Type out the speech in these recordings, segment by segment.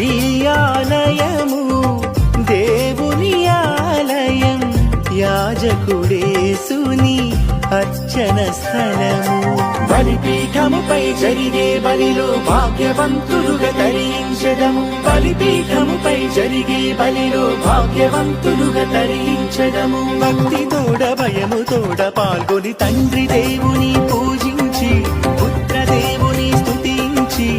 ఈ ఆలయము దేవుని ఆలయం, యాజకుడేసుని అర్చన స్థలము. బలిపీఠముపై జరిగే బలిలో భాగ్యవంతులుగా తరించడము, బలిపీఠముపై జరిగే బలిలో భాగ్యవంతులుగా తరించడము. భక్తి తోడ భయము తోడ పాల్గొని తండ్రి దేవుని పూజించి, పుత్ర దేవుని స్తుతించి,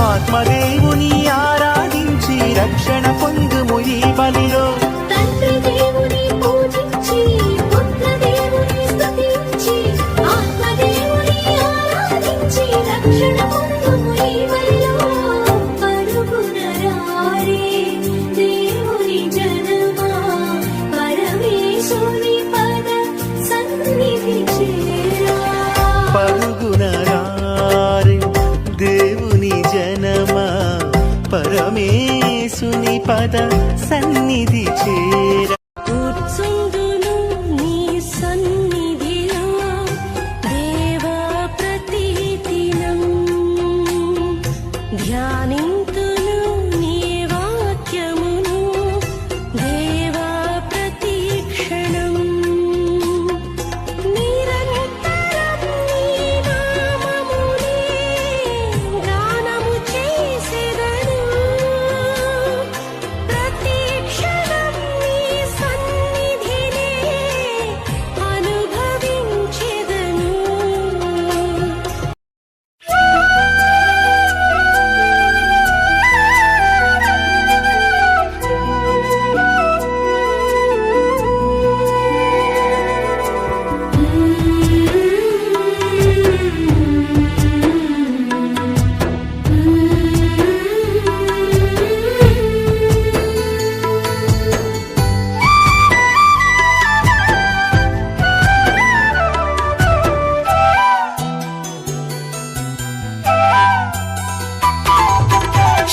ఆత్మదేవుని ఆరాధించి రక్షణ పొందుము ఈ బలిలో. తండ్రి దేవుని పూజించి, పుత్ర దేవుని స్తుతించి, ఆత్మదేవుని ఆరాధించి రక్షణ పొందుము ఈ బలిలో. పరుగున రారే దేవుని జనమా, పరమేశుని పద సన్నిధి చేరా. పరుగున రారే దేవుని జనమా, పరమేశుని పద సన్నిధి చేర. కూర్చుందును నీ సన్నిధిలో దేవా ప్రతిదినం, ధ్యానింతును నీ వాక్యమును దేవా ప్రతిక్షణం. నిరంతరం నీ నామమునే గానము చేసెదను, ప్రతిక్షణం నీ సన్నిధినే అనుభవించెదను.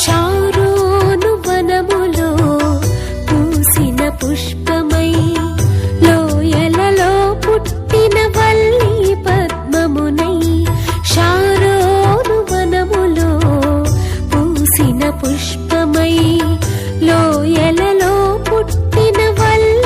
శారోను వనములో పూసిన పుష్పమై, లోయలలో పుట్టిన వల్లి పద్మమునై. శారోను వనములో పూసిన పుష్పమై, లోయలలో పుట్టిన వల్లి